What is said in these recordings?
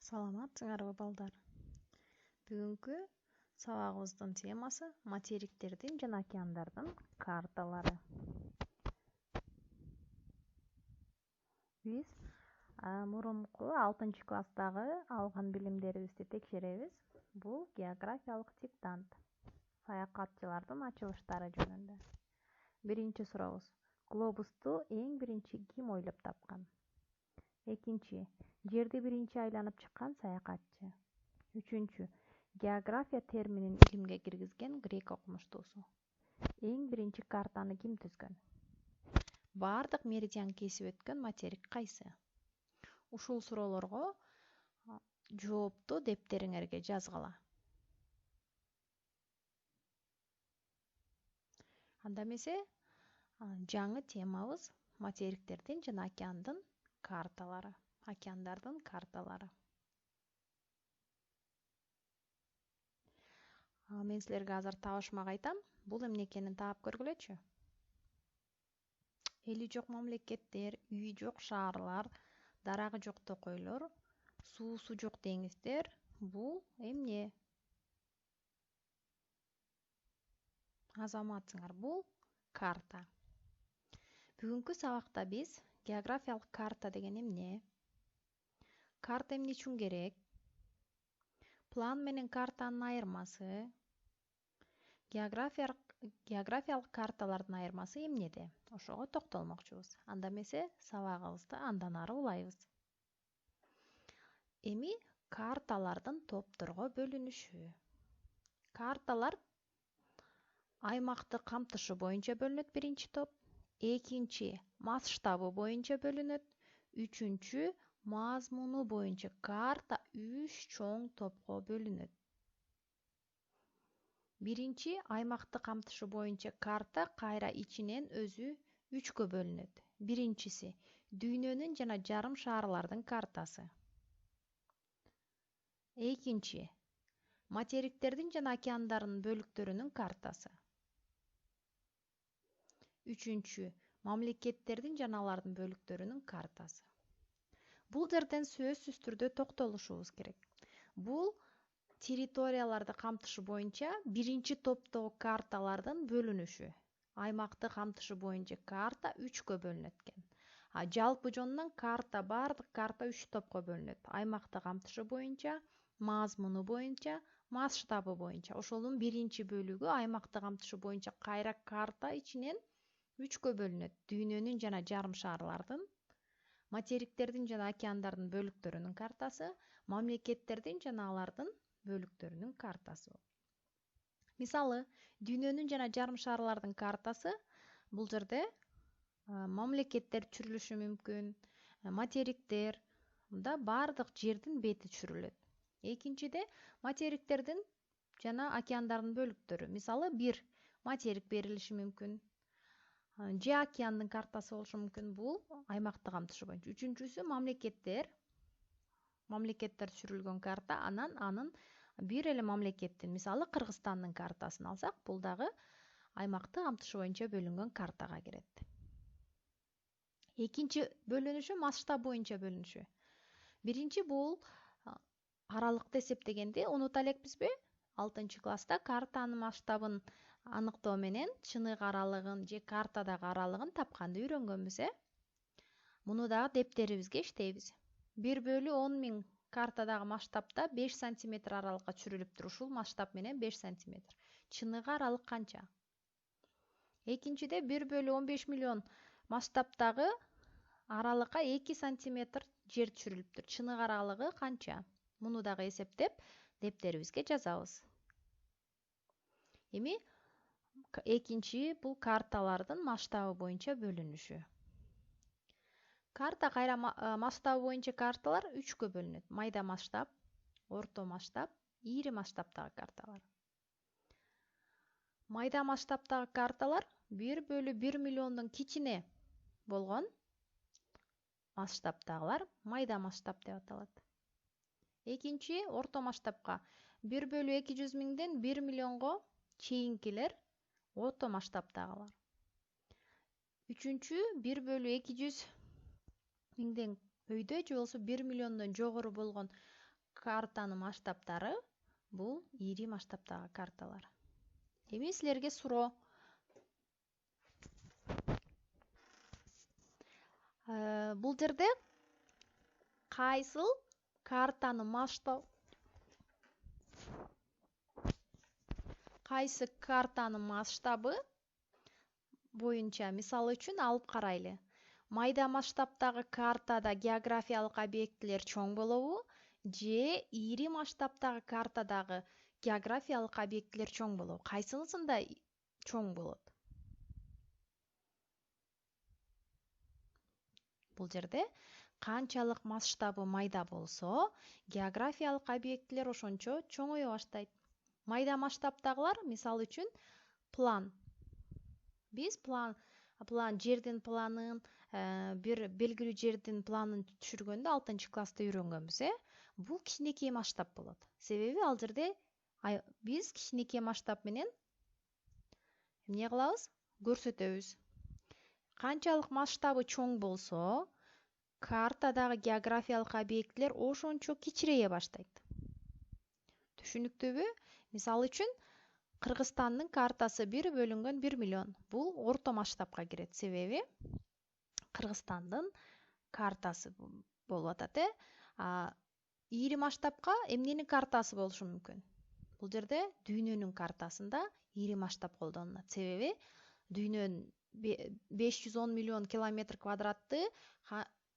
Саламатсыңарбы балдар. Бүгүнкү сабагыбыздын темасы материктердин жана океандардын карталары. Биз мурунку 6-класстагы алган билимдерибизди текшеребиз. Бул географиялык диктант. Саякатчылардын ачылыштары жөнүндө. Биринчи сурообуз. Глобусту эң биринчи ким ойлоп тапкан? Экинчи. Жерди биринчи айланып чыккан саякатчы. Үчүнчү. География терминин илимге киргизген грек окумуштуусу. Эң биринчи картаны ким түзгөн? Бардык меридиан кесип өткөн материк кайсы? Ушул суроолорго жоопту дептериңерге жазгыла. Анда эмесе жаңы темабыз материктердин жана океандын карталары. Океандардын карталары. Мен силерге азыр табышмак айтам. Бул эмне экенин таап көргүлөчү. Эли жок мамлекеттер, үйү жок шаарлар, дарагы жок токойлор, суусу жок деңиздер. Бул эмне? Азаматсыңар, бул карта. Бүгүнкү сабакта биз географиялык карта деген эмне? Карта эмне үчүн керек? План менен картанын айырмасы? Географиялык карталардын айырмасы эмнеде? Ошого токтолмокчубуз. Анда эмесе сабагыбызды андан ары улайбыз. Эми карталардын топторго бөлүнүшү. Карталар аймакты камтышы боюнча бөлүнөт биринчи топ. Экинчи масштабы боюнча бөлүнөт. Үчүнчү мазмуну боюнча карта 3 чоң топко бөлүнөт. Биринчи аймакты камтышы боюнча карта кайра ичинен өзү 3кө бөлүнөт. Биринчиси дүйнөнүн жана жарым шаарлардын картасы. Экинчи материктердин жана океандардын бөлүктөрүнүн картасы. Үчүнчү мамлекеттердин жана алардын бөлүктөрүнүн картасы. Бул жерден сөзсүз түрдө токтолушубуз керек. Бул территорияларды камтышы боюнча биринчи топтогу карталардын бөлүнүшү. Аймакты камтышы боюнча карта 3кө бөлүнөт экен. Жалпы жонунан бардык карта 3 топко бөлүнөт. Аймакты камтышы боюнча, мазмуну боюнча, масштабы боюнча. Ошонун биринчи бөлүгү аймакты камтышы боюнча кайра карта ичинен 3кө бөлүнөт. Дүйнөнүн жана жарым шаарлардын, материктердин жана океандардын бөлүктөрүнүн картасы, мамлекеттердин жана алардын бөлүктөрүнүн картасы. Мисалы, дүйнөнүн жана жарым шаарлардын картасы бул жерде мамлекеттер түшүрүлүшү мүмкүн, материктер, мында бардык жердин бети түшүрүлөт. Экинчиде материктердин жана океандардын бөлүктөрү. Мисалы, бир материк берилиши мүмкүн, же океандын картасы болушу мүмкүн. Бул аймакты камтышы боюнча. Үчүнчүсү мамлекеттер түшүрүлгөн карта, анын бир эле мамлекеттин, мисалы, Кыргызстандын картасын алсак, бул дагы аймакты камтышы боюнча бөлүнгөн картага кирет. Экинчи бөлүнүшү масштаб боюнча бөлүнүшү. Биринчи бул аралыкты эсептегенде унута элекпизби? 6-класста картанын масштабын аныктоо менен чыныгы аралыгын же картадагы аралыгын тапканды үйрөнгөнбүз, Муну дагы дептерибизге иштейбиз. 1/10.000 картадагы масштабта 5 сантиметр аралыкка түшүрүлүптүр. Ушул масштаб менен 5 сантиметр. Чыныгы аралык канча? Экинчиде 1/15 миллион масштабтагы аралыкка 2 сантиметр жер түшүрүлүптүр. Чыныгы аралыгы канча? Муну дагы эсептеп дептерибизге жазабыз. Эми экинчи бул карталардын масштабы боюнча бөлүнүшү. Карта кайра масштабы боюнча карталар 3кө бөлүнөт. Майда масштаб, орто масштаб, ири масштабтагы карталар. Майда масштабтагы карталар 1/1 миллиондон кичине болгон масштабтагылар майда масштаб деп аталат. Экинчи орто масштабка 1/200 миңден 1 миллионго чейинкилер орто масштабтагылар. Үчүнчү 1/200 миңден өйдө же болбосо 1 миллиондон жогору болгон картанын масштабтары бул ири масштабтагы карталар. Эми силерге суроо. Бул жерде кайсы картанын масштабы боюнча, мисалы үчүн алып карайлы. Майда масштабтагы картада географиялык объектилер чоң болобу, же ири масштабтагы картадагы географиялык объектилер чоң болобу? Кайсынысында чоң болот? Бул жерде канчалык масштабы майда болсо, географиялык объектилер ошончо чоңое баштайт. Майда масштабтагылар, мисалы үчүн, план. Биз план жердин планын, бир белгилүү жердин планын түшүргөндө 6-класста үйрөнгөнбүз, Бул кичинекей масштаб болот. Себеби ал жерде биз кичинекей масштаб менен эмне кылабыз? Көрсөтөбүз. Канчалык масштабы чоң болсо, картадагы географиялык объектилер ошончо кичирее баштайт. Түшүнүктүүбү? Мисалы үчүн, Кыргызстандын картасы 1 бөлүнгөн 1 миллион. Бул орто масштабка кирет. Себеби Кыргызстандын картасы болуп атат, Ири масштабка эмненин картасы болушу мүмкүн? Бул жерде дүйнөнүн картасында ири масштаб колдонулат. Себеби дүйнөнүн 510 миллион километр квадратты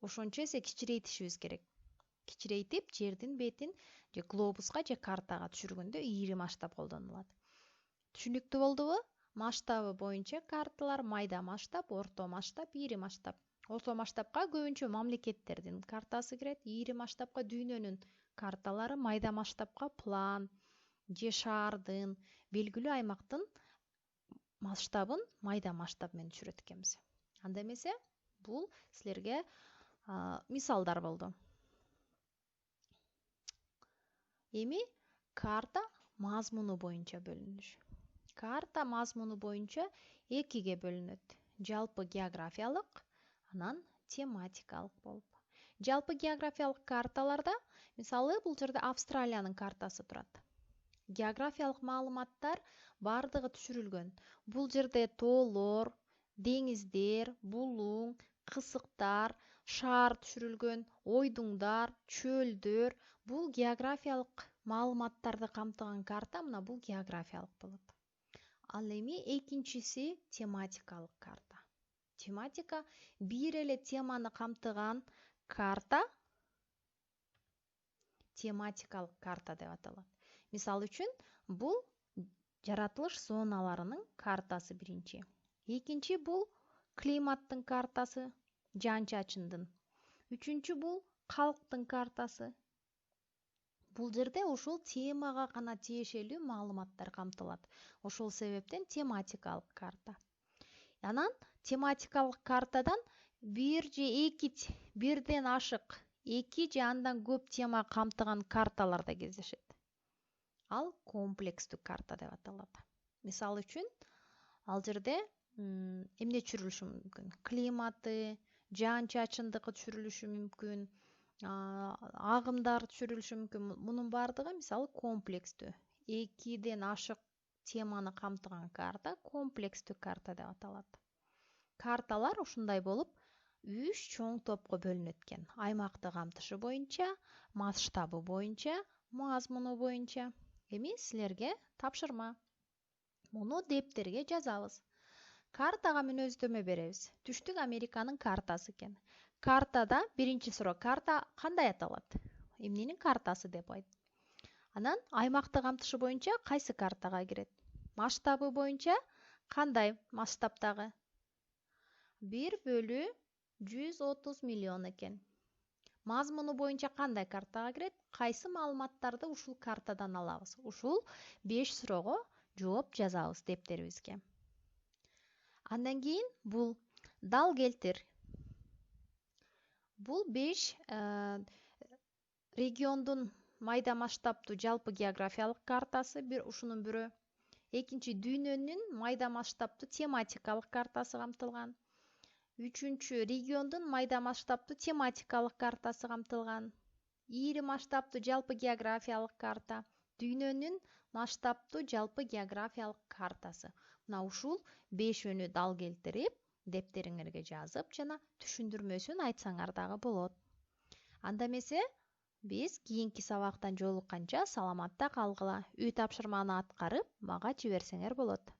ошончо эсе кичирейтишибиз керек. Кичирейтип, жердин бетин же глобуска же картага түшүргөндө ири масштаб колдонулат. Түшүнүктүү болдубу? Масштабы боюнча карталар: майда масштаб, орто масштаб, ири масштаб. Орто масштабка көбүнчө мамлекеттердин картасы кирет, ири масштабка дүйнөнүн карталары, майда масштабка план же шаардын, белгилүү аймактын масштабын майда масштаб менен түшүрөт экенбиз. Анда эмесе, бул силерге мисалдар болду. Эми карта мазмуну боюнча бөлүнүш. Карта мазмуну боюнча экиге бөлүнөт: жалпы географиялык, анан тематикалык болуп. Жалпы географиялык карталарда, мисалы, бул жерде Австралиянын картасы турат. Географиялык маалыматтар бардыгы түшүрүлгөн. Бул жерде тоолор, деңиздер, булуң, кысыктар, шаар түшүрүлгөн, ойдуңдар, чөлдөр. Бул географиялык маалыматтарды камтыган карта, мына бул географиялык болот. Ал эми экинчиси тематикалык карта. Тематика бир эле теманы камтыган карта тематикалык карта деп аталат. Мисалы үчүн, бул жаратылыш зоналарынын картасы биринчи. Экинчи бул климаттын картасы, жаан-чачындын. Үчүнчү бул калктын картасы. Бул жерде ушул темага гана тиешелүү маалыматтар камтылат. Ошол себептен тематикалык карта. Анан тематикалык картадан бир же эки, бирден ашык, эки же андан көп тема камтыган карталар да кездешет. Ал комплекстүү карта деп аталат. Мисалы үчүн, ал жерде эмне түшүрүлүшү мүмкүн? Климаты, жаан-чачындыгы түшүрүлүшү мүмкүн, агымдар түшүрүлүшү мүмкүн. Мунун бардыгы, мисалы, комплекстүү. Экиден ашык теманы камтыган карта комплекстүү карта деп аталат. Карталар ушундай болуп, 3 чоң топко бөлүнөт экен. Аймакты камтышы боюнча, масштабы боюнча, мазмуну боюнча. Эми силерге тапшырма. Муну дептерге жазабыз. Картага мүнөздөмө беребиз. Түштүк Американын картасы экен. Картада биринчи суроо: карта кандай аталат? Эмненин картасы деп айт. Анан аймакты камтышы боюнча кайсы картага кирет? Масштабы боюнча кандай масштабтагы? 1/130 миллион экен. Мазмуну боюнча кандай картага кирет? Кайсы маалыматтарды ушул картадан алабыз? Ушул 5 суроого жооп жазабыз дептерибизге. Андан кийин бул дал келтир. Бул 5 региондун майда масштабтуу жалпы географиялык картасы, ушунун бирөө. Экинчи, дүйнөнүн майда масштабтуу тематикалык картасы камтылган. Үчүнчү, региондун майда масштабтуу тематикалык картасы камтылган. ири масштабтуу жалпы географиялык карта, дүйнөнүн масштабтуу жалпы географиялык картасы. Мына ушул бешөөнү дал келтирип, дептериңерге жазып жана түшүндүрмөсүн айтсаңар дагы болот. Анда эмесе биз кийинки сабактан жолукканча саламатта калгыла. Үй тапшырманы аткарып, мага жиберсеңер болот.